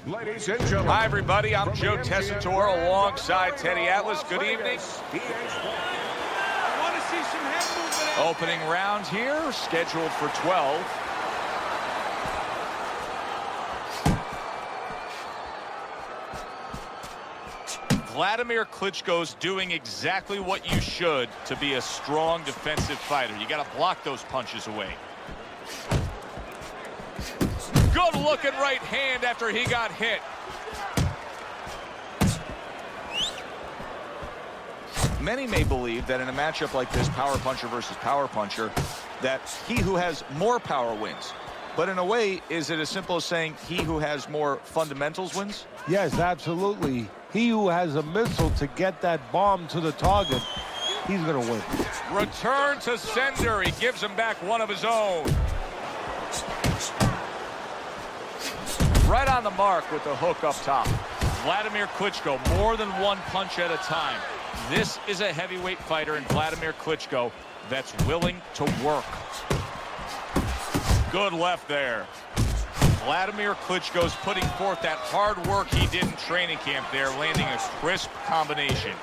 Ladies and gentlemen. Hi, everybody. I'm Joe Tessitore alongside Teddy Atlas. Good evening. I want to see some head movement. Opening round here, scheduled for 12. Wladimir Klitschko's doing exactly what you should to be a strong defensive fighter. You got to block those punches away. Good looking right hand after he got hit. Many may believe that in a matchup like this, power puncher versus power puncher, that he who has more power wins. But in a way, is it as simple as saying he who has more fundamentals wins? Yes, absolutely. He who has a missile to get that bomb to the target, he's going to win. Return to sender. He gives him back one of his own. Right on the mark with the hook up top. Wladimir Klitschko, more than one punch at a time. This is a heavyweight fighter in Wladimir Klitschko that's willing to work. Good left there. Wladimir Klitschko's putting forth that hard work he did in training camp there, landing a crisp combination.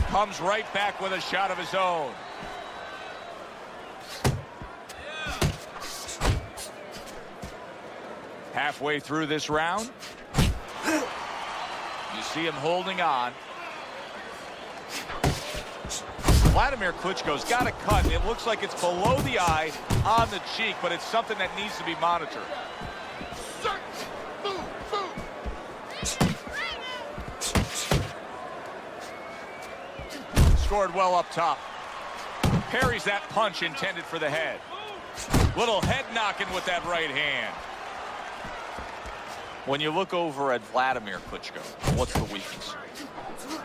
Comes right back with a shot of his own. Halfway through this round, you see him holding on. Wladimir Klitschko's got a cut. It looks like it's below the eye, on the cheek, but it's something that needs to be monitored. Scored well up top. Parries that punch intended for the head. Little head knocking with that right hand. When you look over at Wladimir Klitschko, what's the weakness?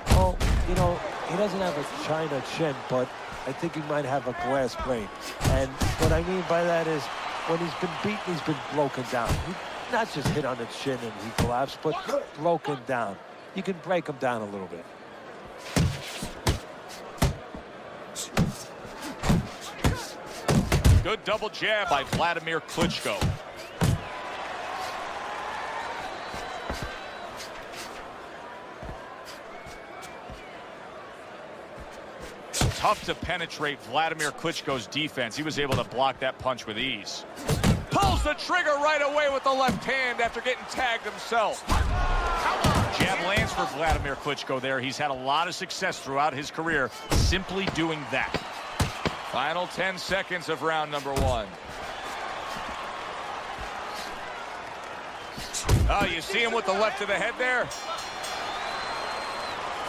Well, you know, he doesn't have a China chin, but I think he might have a glass brain. And what I mean by that is when he's been beaten, he's been broken down. Not just hit on the chin and he collapsed, but broken down. You can break him down a little bit. Good double jab by Wladimir Klitschko. Tough to penetrate Wladimir Klitschko's defense. He was able to block that punch with ease. Pulls the trigger right away with the left hand after getting tagged himself. Jab lands for Wladimir Klitschko there. He's had a lot of success throughout his career simply doing that. Final 10 seconds of round number one. Oh, you see him with the left to the head there?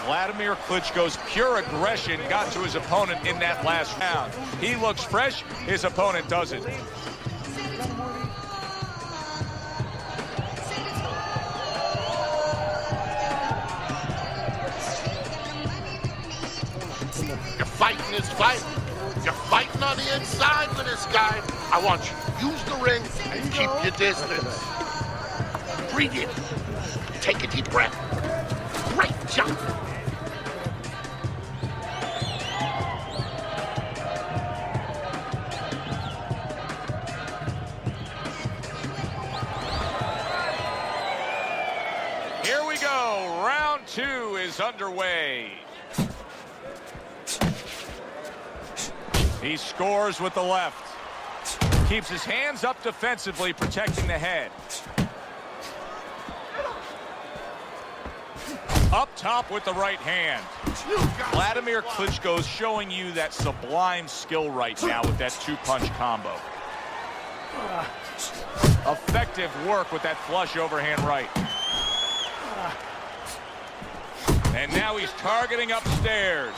Wladimir Klitschko's pure aggression got to his opponent in that last round. He looks fresh, his opponent doesn't. You're fighting this fight. You're fighting on the inside with this guy. I want you to use the ring and keep your distance. Breathe in. Take a deep breath. Great job. Here we go. Round two is underway. He scores with the left. Keeps his hands up defensively, protecting the head. Up top with the right hand. Wladimir Klitschko's showing you that sublime skill right now with that two-punch combo. Effective work with that flush overhand right. And now he's targeting upstairs.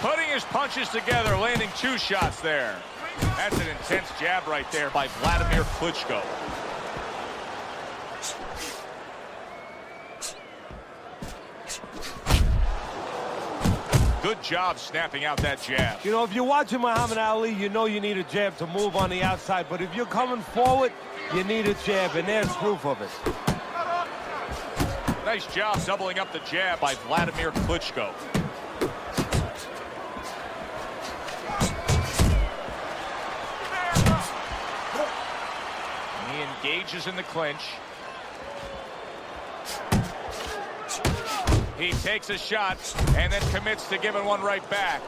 Putting his punches together, landing two shots there. That's an intense jab right there by Wladimir Klitschko. Good job snapping out that jab. You know, if you're watching Muhammad Ali, you know you need a jab to move on the outside. But if you're coming forward, you need a jab, and there's proof of it. Nice job doubling up the jab by Wladimir Klitschko. engages in the clinch. He takes a shot and then commits to giving one right back.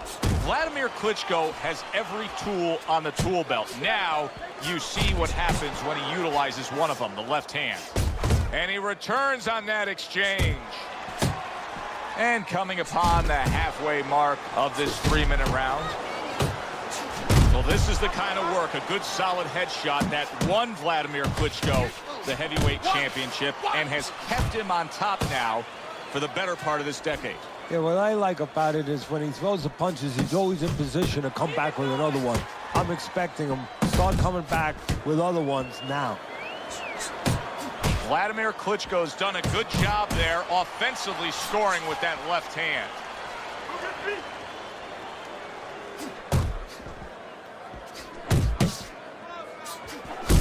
Wladimir Klitschko has every tool on the tool belt. Now you see what happens when he utilizes one of them, the left hand. And he returns on that exchange. And coming upon the halfway mark of this 3-minute round. Well, this is the kind of work, a good solid headshot that won Wladimir Klitschko the heavyweight championship and has kept him on top now for the better part of this decade. Yeah, what I like about it is when he throws the punches, he's always in position to come back with another one. I'm expecting him to start coming back with other ones now. Wladimir Klitschko's done a good job there, offensively scoring with that left hand.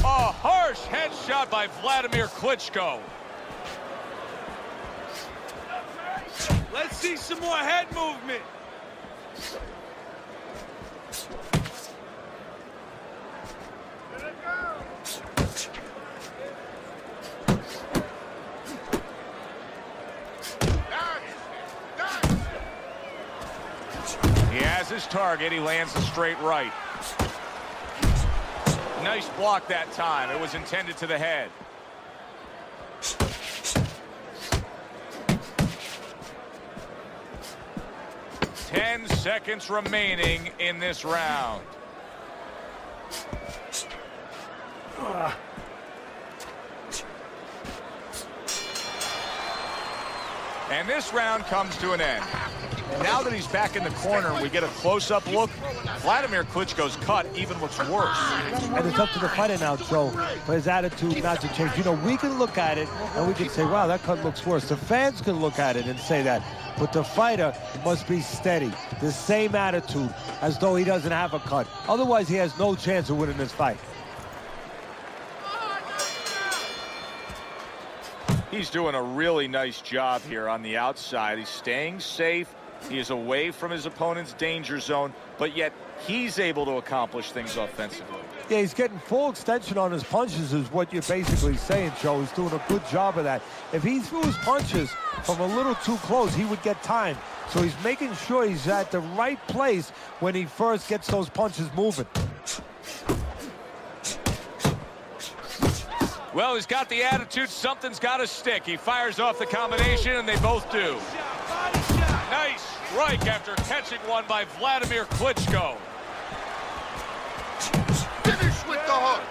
A harsh headshot by Wladimir Klitschko. Let's see some more head movement. He has his target. He lands the straight right. Nice block that time. It was intended to the head. Ten seconds remaining in this round. And this round comes to an end. Now that he's back in the corner, we get a close-up look. Wladimir Klitschko's cut even looks worse. And it's up to the fighter now, Joe, for his attitude not to change. You know, we can look at it and we can say, wow, that cut looks worse. The fans can look at it and say that. But the fighter must be steady, the same attitude, as though he doesn't have a cut. Otherwise, he has no chance of winning this fight. He's doing a really nice job here on the outside. He's staying safe. He is away from his opponent's danger zone, but yet he's able to accomplish things offensively. Yeah, he's getting full extension on his punches is what you're basically saying, Joe. He's doing a good job of that. If he threw his punches from a little too close, he would get time. So he's making sure he's at the right place when he first gets those punches moving. Well, he's got the attitude. Something's got to stick. He fires off the combination, and they both do. Nice strike after catching one by Wladimir Klitschko. Finish with the hook.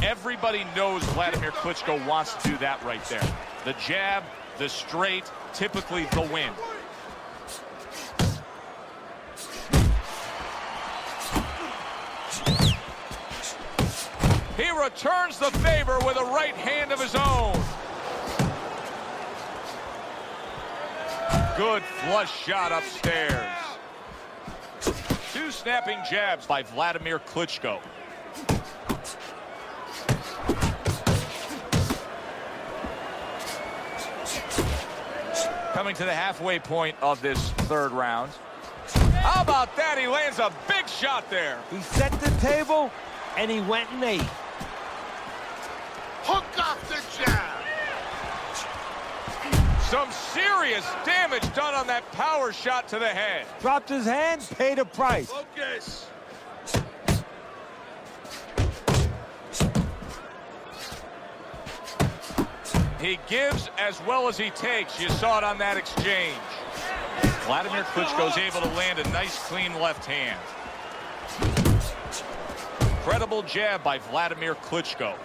Everybody knows Wladimir Klitschko wants to do that right there. The jab, the straight, typically the win. He returns the favor with a right hand of his own. Good flush shot upstairs. Two snapping jabs by Wladimir Klitschko. Coming to the halfway point of this third round. How about that? He lands a big shot there. He set the table, and he went and ate. Hook off the jab. Some serious damage done on that power shot to the head. Dropped his hand, paid a price. Focus. He gives as well as he takes. You saw it on that exchange. Wladimir Klitschko's able to land a nice, clean left hand. Incredible jab by Wladimir Klitschko.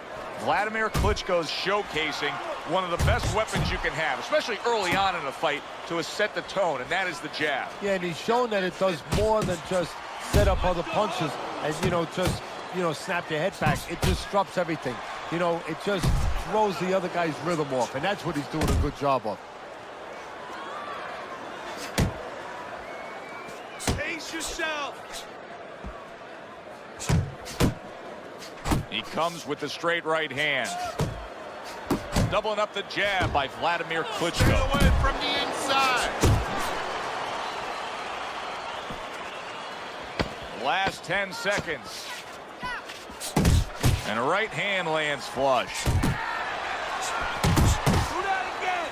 Wladimir Klitschko's showcasing one of the best weapons you can have, especially early on in a fight, to set the tone, and that is the jab. Yeah, and he's shown that it does more than just set up other punches and, just, snap your head back. It disrupts everything. It just throws the other guy's rhythm off, and that's what he's doing a good job of. Pace yourself. He comes with the straight right hand. Doubling up the jab by Wladimir Klitschko. Away from the inside. 10 seconds. And a right hand lands flush. Do that again.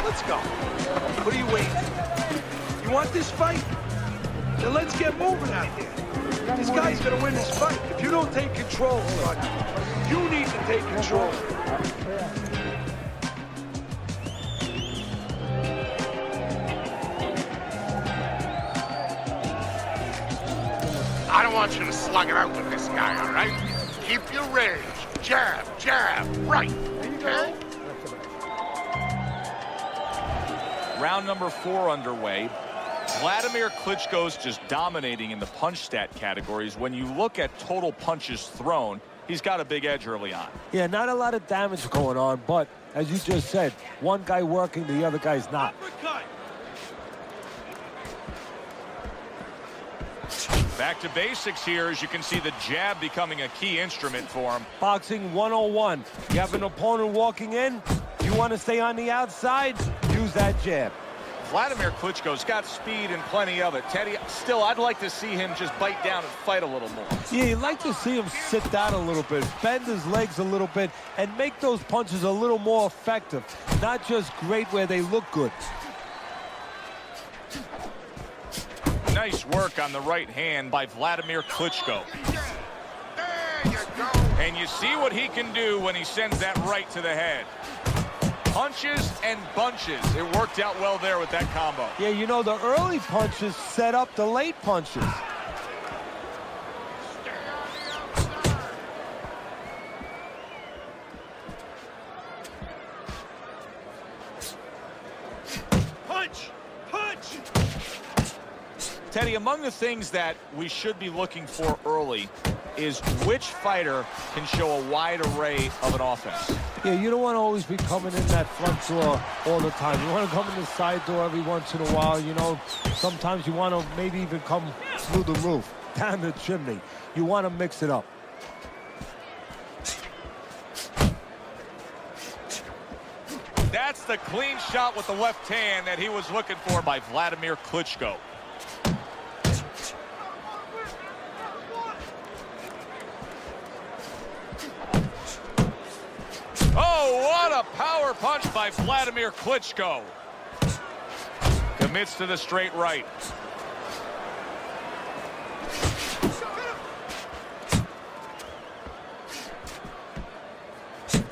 Let's go. What are you waiting? You want this fight? Then let's get moving out there. This guy's gonna win this fight. If you don't take control, son, you need to take control. I don't want you to slug it out with this guy, all right? Keep your range. Jab, jab, right. Okay? Round number 4 underway. Wladimir Klitschko's just dominating in the punch stat categories. When you look at total punches thrown, he's got a big edge early on. Yeah, not a lot of damage going on, but as you just said, one guy working, the other guy's not. Uppercut. Back to basics here, as you can see the jab becoming a key instrument for him. Boxing 101. You have an opponent walking in, you want to stay on the outside, use that jab. Wladimir Klitschko's got speed and plenty of it. Teddy, still, I'd like to see him just bite down and fight a little more. Yeah, you'd like to see him sit down a little bit, bend his legs a little bit, and make those punches a little more effective. Not just great where they look good. Nice work on the right hand by Wladimir Klitschko. There you go. And you see what he can do when he sends that right to the head. Punches and bunches. It worked out well there with that combo. Yeah, you know, the early punches set up the late punches. Punch! Punch! Teddy, among the things that we should be looking for early is which fighter can show a wide array of an offense. Yeah, you don't want to always be coming in that front door all the time. You want to come in the side door every once in a while. You know, sometimes you want to maybe even come through the roof, down the chimney. You want to mix it up. That's the clean shot with the left hand that he was looking for by Wladimir Klitschko. Oh, what a power punch by Wladimir Klitschko. Commits to the straight right.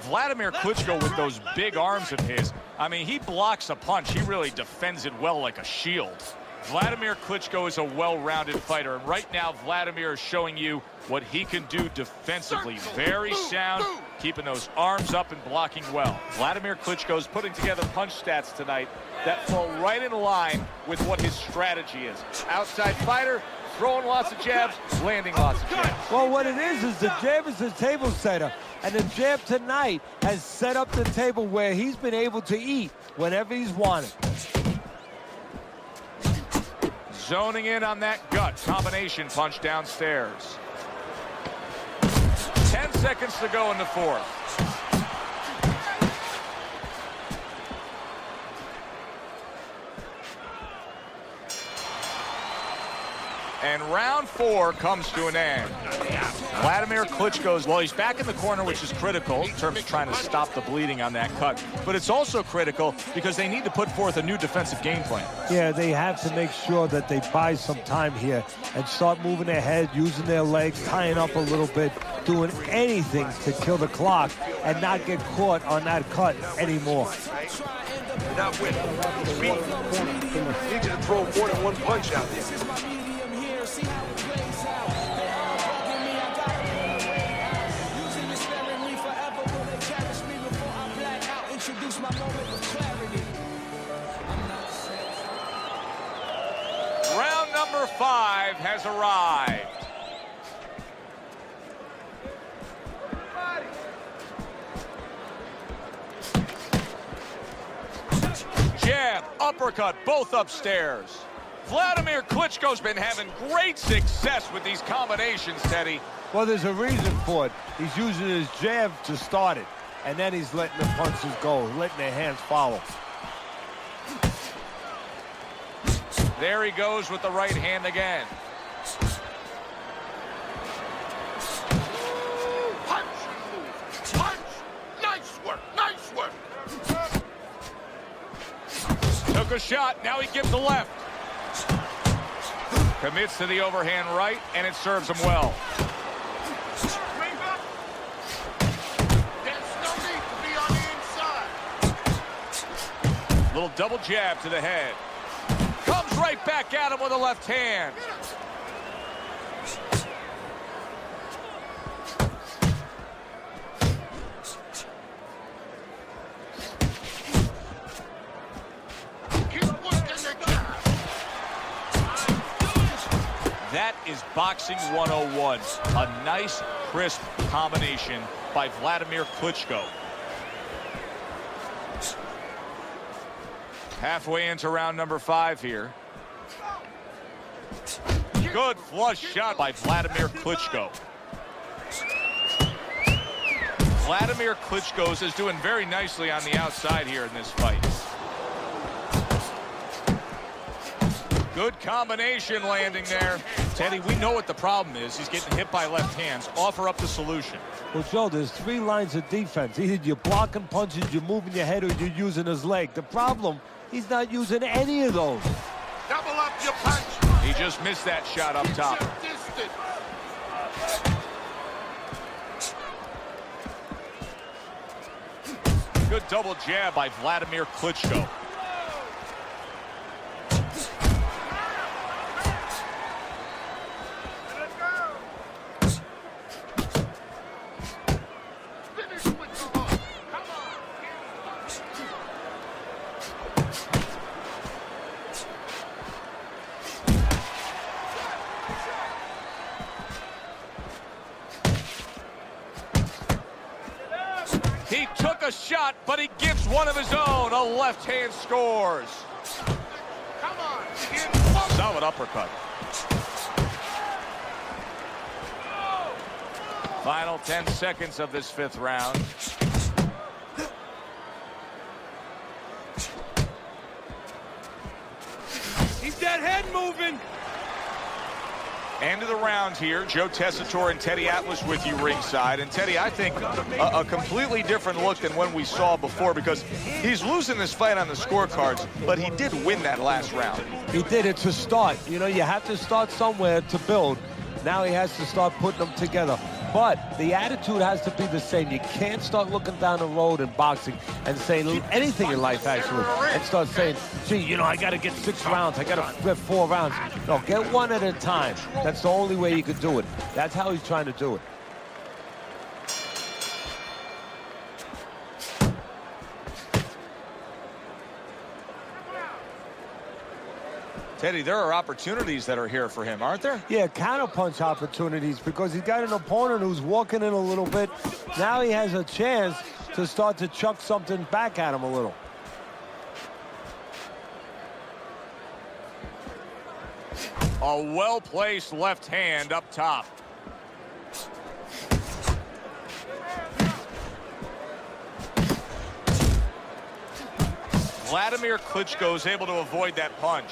Wladimir Klitschko with those big arms of his, I mean, he blocks a punch. He really defends it well like a shield. Wladimir Klitschko is a well-rounded fighter, and right now Wladimir is showing you what he can do defensively. Very sound, keeping those arms up and blocking well. Wladimir Klitschko's putting together punch stats tonight that fall right in line with what his strategy is. Outside fighter, throwing lots of jabs, landing lots of jabs. Well, what it is the jab is the table setter. And the jab tonight has set up the table where he's been able to eat whenever he's wanted. Zoning in on that gut combination punch downstairs. 10 seconds to go in the fourth. And round 4 comes to an end. Wladimir Klitschko's, well, he's back in the corner, which is critical in terms of trying to stop the bleeding on that cut. But it's also critical because they need to put forth a new defensive game plan. Yeah, they have to make sure that they buy some time here and start moving their head, using their legs, tying up a little bit, doing anything to kill the clock and not get caught on that cut anymore. You're not winning. We need you to throw more than one punch out there. Round number 5 has arrived. Jab, uppercut, both upstairs. Wladimir Klitschko's been having great success with these combinations, Teddy. Well, there's a reason for it. He's using his jab to start it, and then he's letting the punches go, letting their hands follow. There he goes with the right hand again. Punch! Punch! Nice work! Nice work! Took a shot. Now he gives the left. Commits to the overhand right, and it serves him well. There's no need to be on the inside. Little double jab to the head. Comes right back at him with a left hand. Keep working the jab. That is boxing 101. A nice, crisp combination by Wladimir Klitschko. Halfway into round number 5 here. Good flush shot by Wladimir Klitschko. Wladimir Klitschko is doing very nicely on the outside here in this fight. Good combination landing there. Teddy, we know what the problem is. He's getting hit by left hands. Offer up the solution. Well, Joe, there's 3 lines of defense. Either you're blocking punches, you're moving your head, or you're using his leg. The problem, he's not using any of those. Double up your punch. He just missed that shot up top. Distance. Good double jab by Wladimir Klitschko. Finish with the hook. Come on. He took a shot, but he gives one of his own. A left hand scores. Come on. Solid uppercut. Final 10 seconds of this 5th round. Keep that head moving. End of the round here. Joe Tessitore and Teddy Atlas with you ringside. And Teddy, I think a completely different look than when we saw before, because he's losing this fight on the scorecards, but he did win that last round. He did it to start. You know, you have to start somewhere to build. Now he has to start putting them together. But the attitude has to be the same. You can't start looking down the road in boxing and saying anything in life, actually, and start saying, gee, you know, I got to get 6 rounds. I got to get 4 rounds. No, get one at a time. That's the only way you can do it. That's how he's trying to do it. Teddy, there are opportunities that are here for him, aren't there? Yeah, counterpunch opportunities, because he's got an opponent who's walking in a little bit. Now he has a chance to start to chuck something back at him a little. A well-placed left hand up top. Wladimir Klitschko is able to avoid that punch.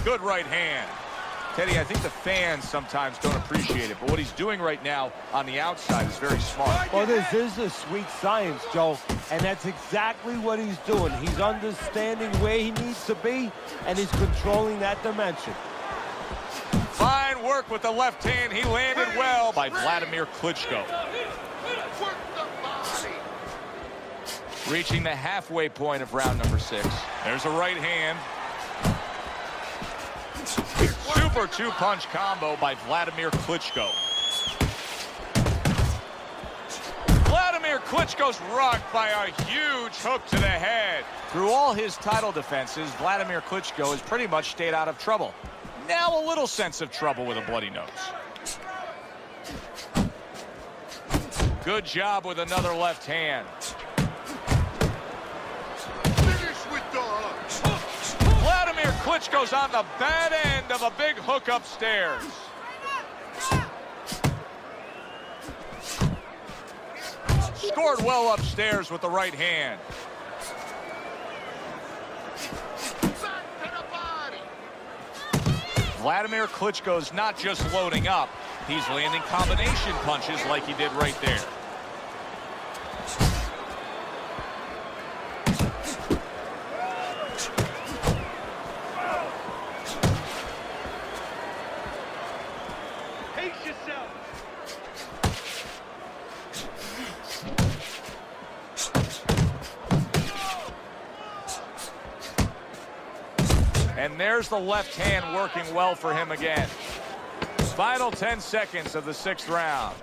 Good right hand. Teddy, I think the fans sometimes don't appreciate it, but what he's doing right now on the outside is very smart. Well, this is a sweet science, Joe, and that's exactly what he's doing. He's understanding where he needs to be, and he's controlling that dimension. Fine work with the left hand. He landed well by Wladimir Klitschko. Work the body. Reaching the halfway point of round number 6. There's a right hand. Super two-punch combo by Wladimir Klitschko. Wladimir Klitschko's rocked by a huge hook to the head. Through all his title defenses, Wladimir Klitschko has pretty much stayed out of trouble. Now a little sense of trouble with a bloody nose. Good job with another left hand. Finish with the hook. Wladimir Klitschko's on the bad end of a big hook upstairs. Scored well upstairs with the right hand. Back to the body. Wladimir Klitschko's not just loading up, he's landing combination punches like he did right there. Pace yourself. And there's the left hand working well for him again. Final 10 seconds of the 6th round.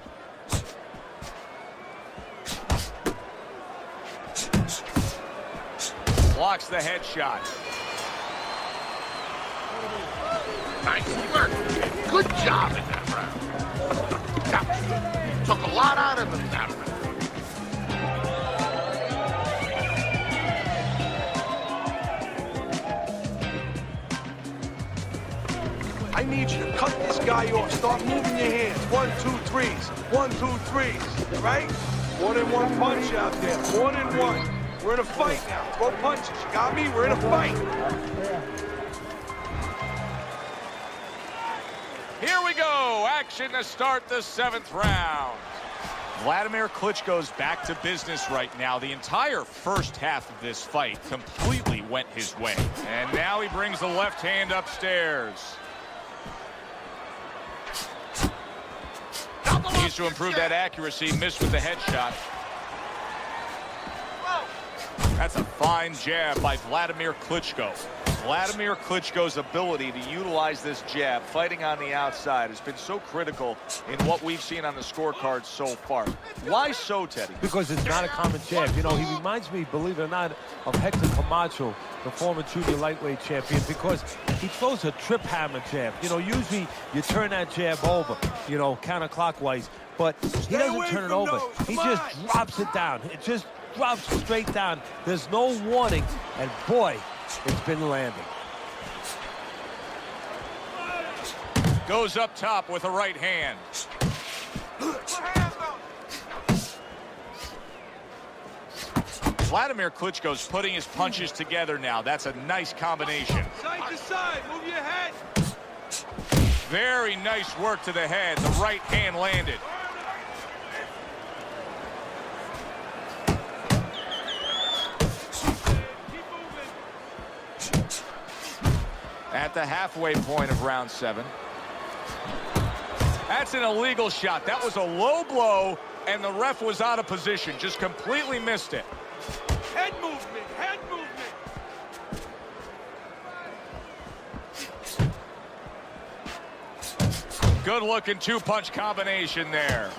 Blocks the headshot. Nice work. Good job in that round. Now, took a lot out of him that round. I need you to cut this guy off. Start moving your hands. 1, 2, 3s. 1, 2, 3s. Right? More than one punch out there. More than one. We're in a fight now. Throw punches. You got me? We're in a fight. Here we go. Action to start the 7th round. Wladimir Klitschko's back to business right now. The entire first half of this fight completely went his way. And now he brings the left hand upstairs. Needs to improve that accuracy. Missed with the headshot. That's a fine jab by Wladimir Klitschko. Wladimir Klitschko's ability to utilize this jab, fighting on the outside, has been so critical in what we've seen on the scorecard so far. Why so, Teddy? Because it's not a common jab. You know, he reminds me, believe it or not, of Hector Camacho, the former junior lightweight champion, because he throws a trip hammer jab. You know, usually you turn that jab over, you know, counterclockwise, but he doesn't turn it over. He just drops it down. It just drops straight down. There's no warning, and boy, it's been landing. Goes up top with a right hand. Wladimir Klitschko's putting his punches together now. That's a nice combination. Side to side. Move your head. Very nice work to the head. The right hand landed. At the halfway point of round 7. That's an illegal shot. That was a low blow, and the ref was out of position. Just completely missed it. Head movement. Head movement. Good looking two-punch combination there.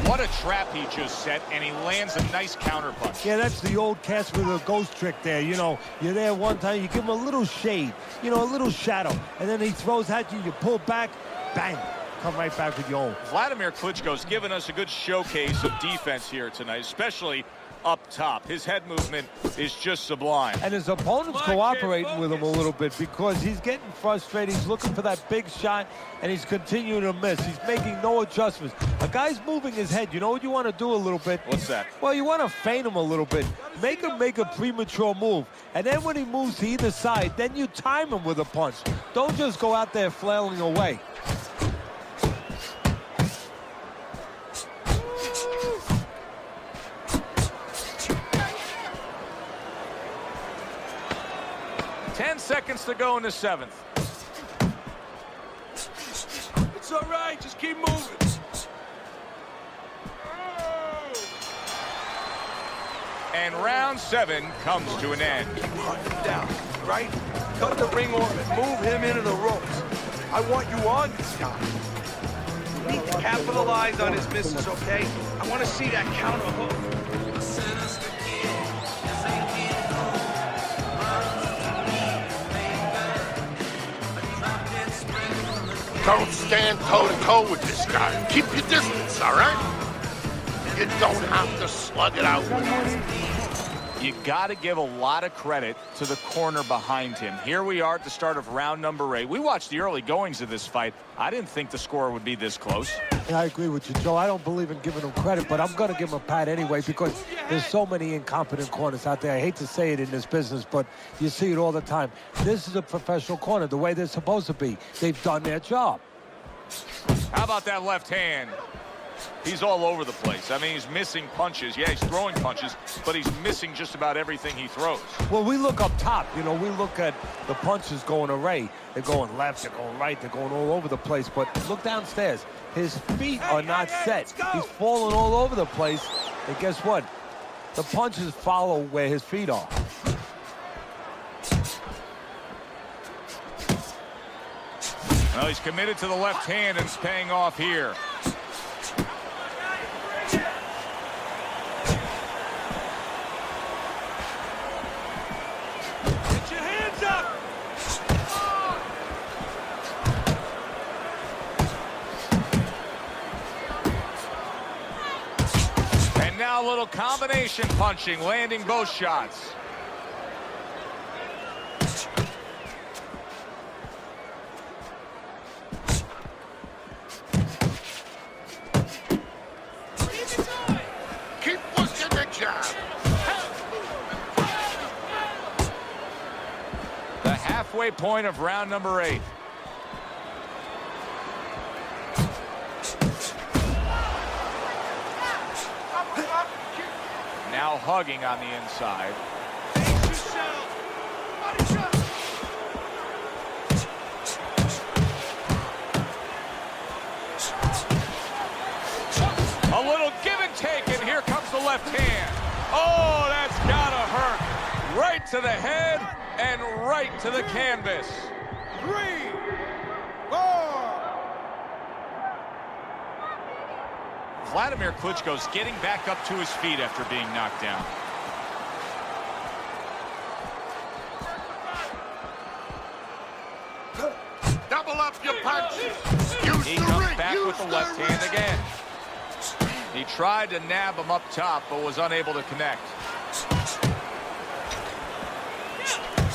What a trap he just set, and he lands a nice counterpunch. Yeah, that's the old Casper the Ghost trick there. You know, you're there one time, you give him a little shade, you know, a little shadow, and then he throws at you, you pull back, bang, come right back with your own. Wladimir Klitschko's given us a good showcase of defense here tonight, especially up top. His head movement is just sublime. And his opponent's cooperating with him a little bit because he's getting frustrated. He's looking for that big shot, and he's continuing to miss. He's making no adjustments. A guy's moving his head. You know what you want to do a little bit? What's that? Well, you want to feint him a little bit. Make him make a premature move. And then when he moves to either side, then you time him with a punch. Don't just go out there flailing away. Seconds to go in the 7th. It's all right. Just keep moving. And round 7 comes to an end. Hunt him down, right? Cut the ring off and move him into the ropes. I want you on this guy. You need to capitalize on his misses, okay? I want to see that counter hook. Don't stand toe-to-toe with this guy. Keep your distance, all right? You don't have to slug it out. You got to give a lot of credit to the corner behind him. Here we are at the start of round number 8. We watched the early goings of this fight. I didn't think the score would be this close. Yeah, I agree with you, Joe. I don't believe in giving him credit, but I'm going to give him a pat anyway because there's so many incompetent corners out there. I hate to say it in this business, but you see it all the time. This is a professional corner, the way they're supposed to be. They've done their job. How about that left hand? He's all over the place. I mean, he's missing punches. Yeah, he's throwing punches, but he's missing just about everything he throws. Well, we look up top. You know, we look at the punches going array. They're going left, they're going right, they're going all over the place. But look downstairs. His feet are not set. He's falling all over the place. And guess what? The punches follow where his feet are. Well, he's committed to the left hand and it's paying off here. Get your hands up! And now a little combination punching, landing both shots. Halfway point of round number 8. Now hugging on the inside. A little give and take, and here comes the left hand. Oh, that's gotta hurt. Right to the head. And right to the canvas. 3, 4. Wladimir Klitschko's getting back up to his feet after being knocked down. Double up your punches. Use He the comes ring. back Use with the left hand again. He tried to nab him up top, but was unable to connect.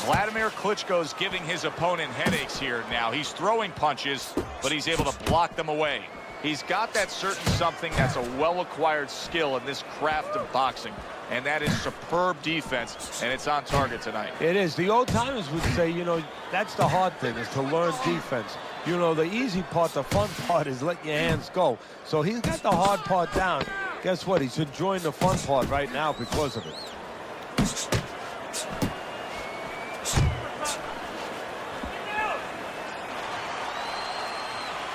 Wladimir Klitschko's giving his opponent headaches here now. He's throwing punches, but he's able to block them away. He's got that certain something that's a well-acquired skill in this craft of boxing, and that is superb defense, and it's on target tonight. It is. The old-timers would say, you know, that's the hard thing, is to learn defense. You know, the easy part, the fun part is letting your hands go. So he's got the hard part down. Guess what? He's enjoying the fun part right now because of it.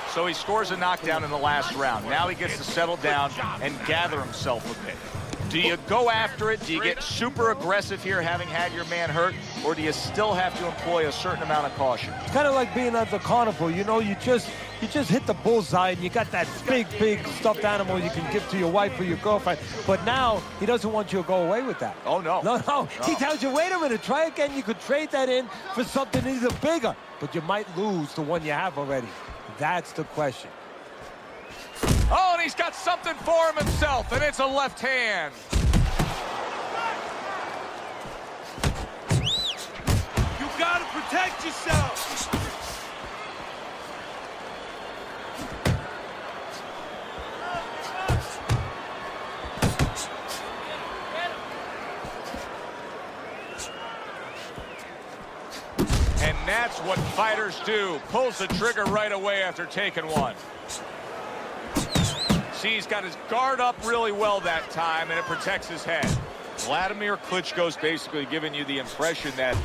So he scores a knockdown in the last round. Now he gets to settle down and gather himself a bit. Do you go after it? Do you get super aggressive here having had your man hurt? Or do you still have to employ a certain amount of caution? It's kind of like being at the carnival. You know, you just hit the bullseye and you got that big stuffed animal you can give to your wife or your girlfriend. But now he doesn't want you to go away with that. Oh, no. No. He tells you, wait a minute, try again. You could trade that in for something even bigger. But you might lose the one you have already. That's the question. Oh, and he's got something for himself, and it's a left hand. And that's what fighters do. Pulls the trigger right away after taking one. See, he's got his guard up really well that time, and it protects his head. Wladimir Klitschko's basically giving you the impression that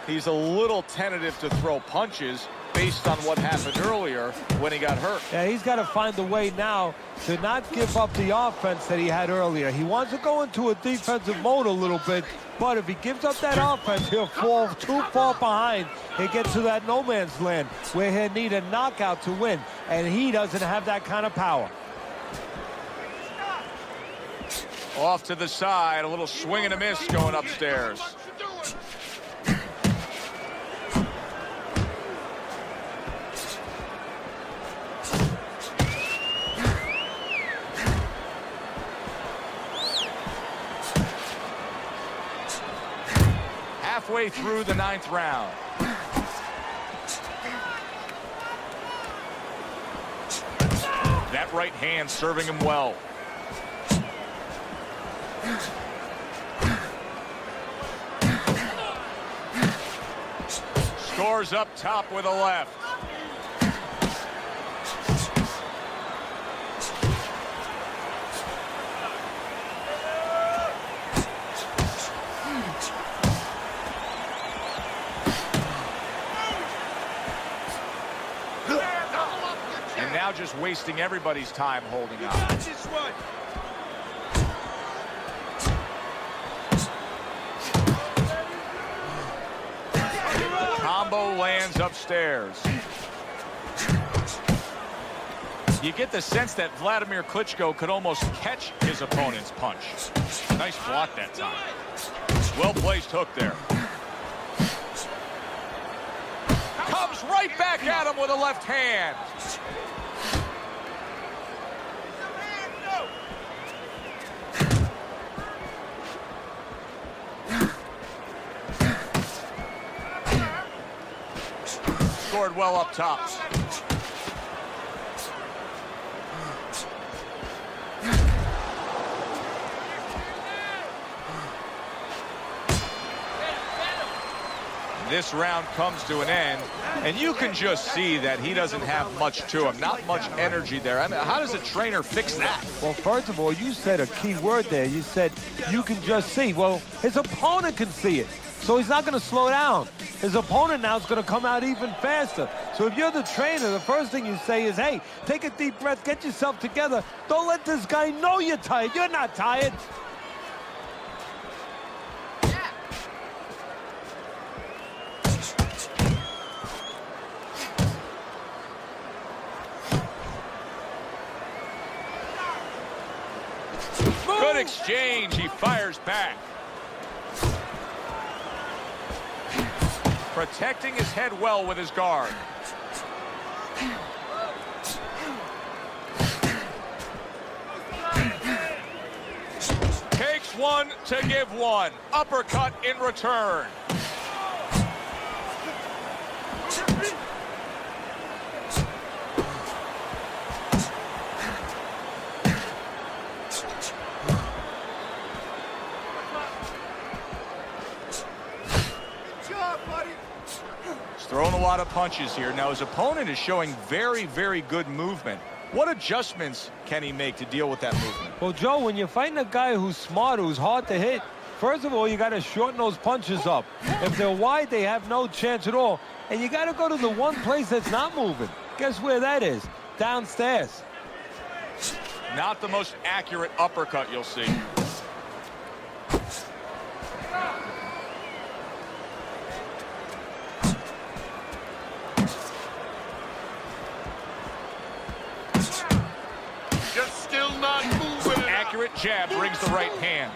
he's a little tentative to throw punches based on what happened earlier when he got hurt. Yeah, he's got to find a way now to not give up the offense that he had earlier. He wants to go into a defensive mode a little bit, but if he gives up that offense, he'll fall too far behind. He'll get to that no man's land where he'll need a knockout to win, and he doesn't have that kind of power. Off to the side, a little swing and a miss going upstairs. Halfway through the 9th round. That right hand serving him well. Scores up top with a left. And now just wasting everybody's time holding on. Combo lands upstairs. You get the sense that Wladimir Klitschko could almost catch his opponent's punch. Nice block that time. Well-placed hook there. Comes right back at him with a left hand. Scored well up top. This round comes to an end, and you can just see that he doesn't have much to him. Not much energy there. I mean, how does a trainer fix that? Well, first of all, you said a key word there. You said you can just see. Well, his opponent can see it, so he's not going to slow down. His opponent now is going to come out even faster. So if you're the trainer, the first thing you say is, hey, take a deep breath, get yourself together. Don't let this guy know you're tired. You're not tired. Good exchange. He fires back. Protecting his head well with his guard. Takes one to give one. Uppercut in return. Throwing a lot of punches here. Now his opponent is showing very, very good movement. What adjustments can he make to deal with that movement? Well, Joe, when you're fighting a guy who's smart, who's hard to hit, first of all, you got to shorten those punches up. If they're wide, they have no chance at all. And you got to go to the one place that's not moving. Guess where that is? Downstairs. Not the most accurate uppercut you'll see. Accurate jab brings the right hand.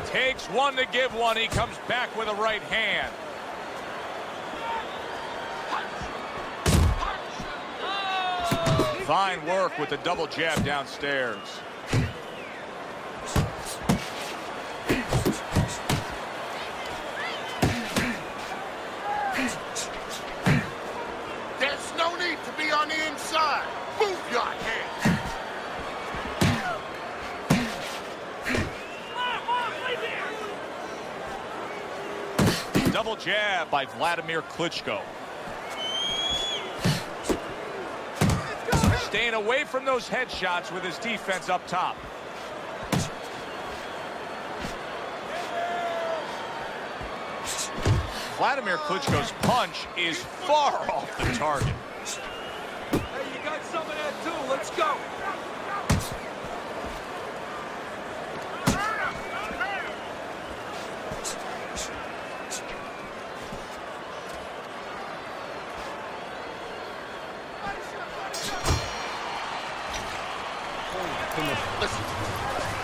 Takes one to give one. He comes back with a right hand. Fine work with the double jab downstairs. your hands. Double jab by Wladimir Klitschko. Staying away from those headshots with his defense up top. Wladimir Klitschko's punch is far off the target. Hey, you got some of that too. Let's go. Listen,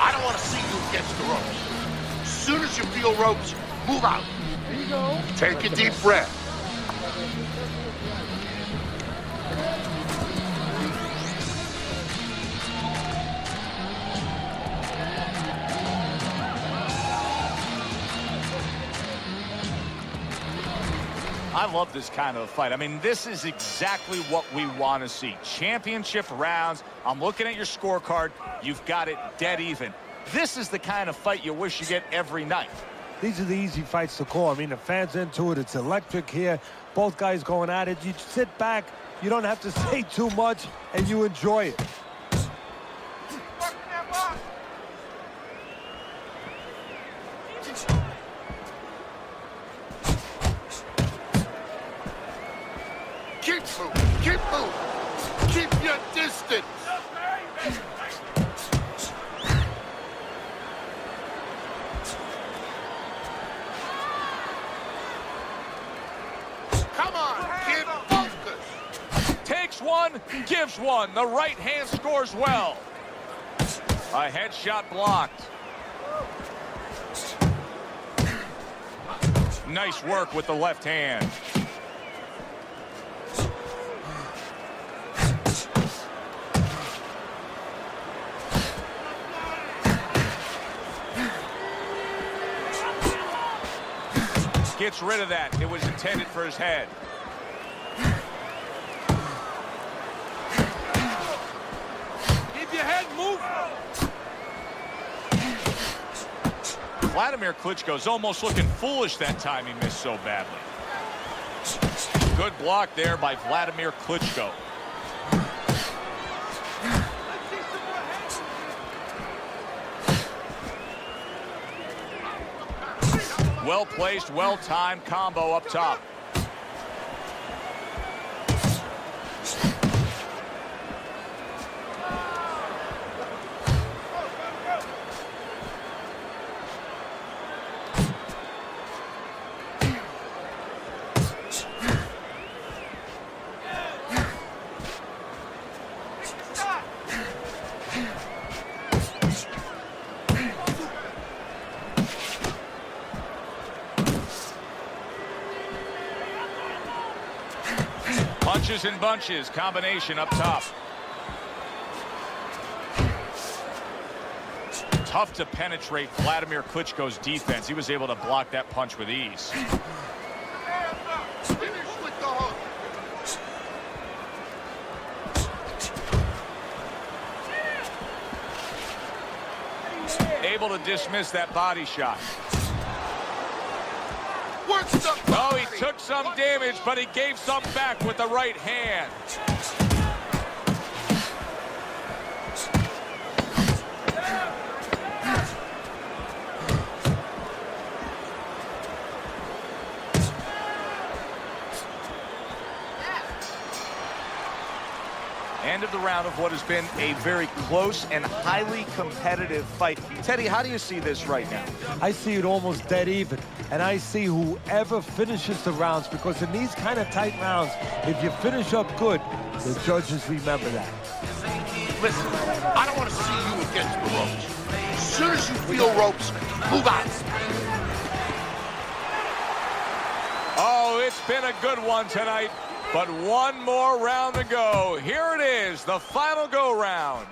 I don't want to see you against the ropes. As soon as you feel ropes, move out. Here you go. Take a deep breath. I love this kind of fight. I mean, this is exactly what we want to see. Championship rounds. I'm looking at your scorecard. You've got it dead even. This is the kind of fight you wish you get every night. These are the easy fights to call. I mean, the fans into it. It's electric here. Both guys going at it. You sit back. You don't have to say too much, and you enjoy it. Keep moving. Keep moving. Keep your distance. Come on, get focused. Takes one, gives one. The right hand scores well. A headshot blocked. Nice work with the left hand. Gets rid of that. It was intended for his head. Keep your head moving. Wladimir Klitschko's almost looking foolish that time he missed so badly. Good block there by Wladimir Klitschko. Well-placed, well-timed combo up top. Punches and bunches, combination up top. Tough to penetrate Wladimir Klitschko's defense. He was able to block that punch with ease. Finish with the hook. Able to dismiss that body shot. Works the Oh, he body. took some damage, but he gave some back with the right hand. End of the round of what has been a very close and highly competitive fight. Teddy, how do you see this right now? I see it almost dead even, and I see whoever finishes the rounds, because in these kind of tight rounds, if you finish up good, the judges remember that. Listen, I don't want to see you against the ropes. As soon as you feel ropes, move out. Oh, it's been a good one tonight, but one more round to go. Here it is, the final go-round.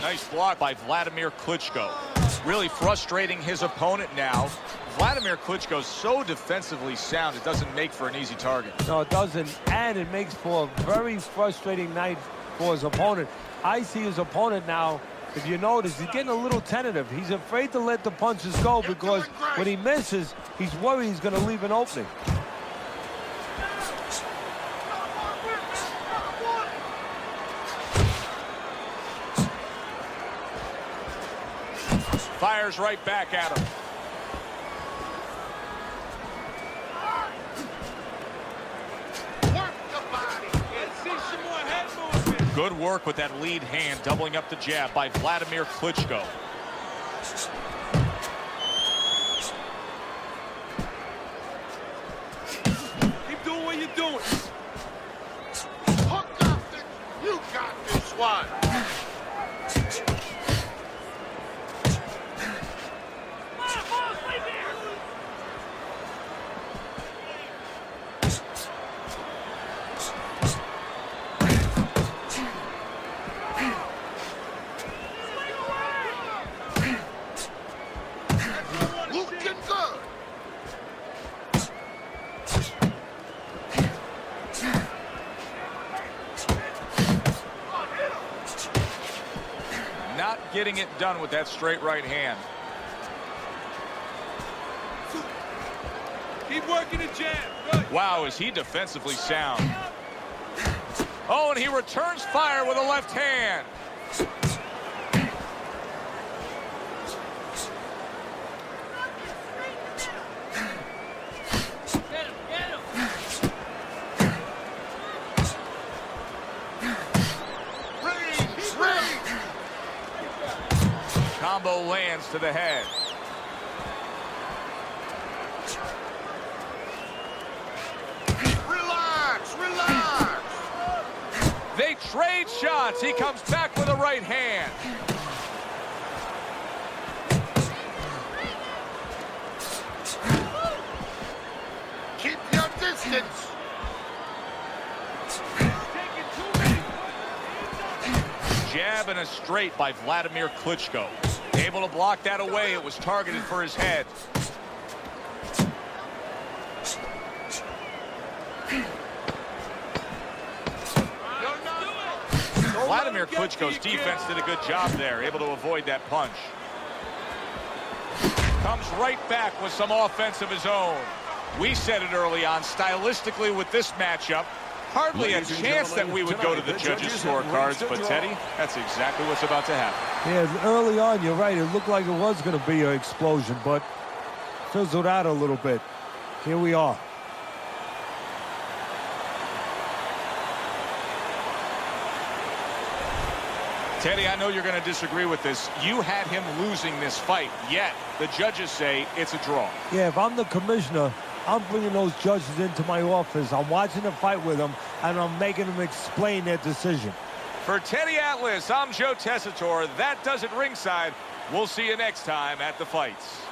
Nice block by Wladimir Klitschko. Really frustrating his opponent now. Wladimir Klitschko's so defensively sound, it doesn't make for an easy target. No, it doesn't, and it makes for a very frustrating night for his opponent. I see his opponent now, if you notice, he's getting a little tentative. He's afraid to let the punches go because when he misses, he's worried he's going to leave an opening. Fires right back at him. Work the body. Let's see some more head movement. Good work with that lead hand, doubling up the jab by Wladimir Klitschko. Keep doing what you're doing. Hook up. You got this one. Looking good. Not getting it done with that straight right hand. Keep working the jab. Good. Wow, is he defensively sound. Oh, and he returns fire with a left hand. Combo lands to the head. Relax, relax. They trade shots. He comes back with a right hand. Keep your distance. Jab and a straight by Wladimir Klitschko. Able to block that away. It was targeted for his head. Wladimir Klitschko's defense did a good job there, able to avoid that punch. Comes right back with some offense of his own. We said it early on, stylistically with this matchup, hardly a chance that we would go to the judges' scorecards, but Teddy, that's exactly what's about to happen. Yeah, early on, you're right. It looked like it was going to be an explosion, but fizzled out a little bit. Here we are. Teddy, I know you're going to disagree with this. You had him losing this fight, yet the judges say it's a draw. Yeah, if I'm the commissioner, I'm bringing those judges into my office. I'm watching the fight with them, and I'm making them explain their decision. For Teddy Atlas, I'm Joe Tessitore. That does it ringside. We'll see you next time at the fights.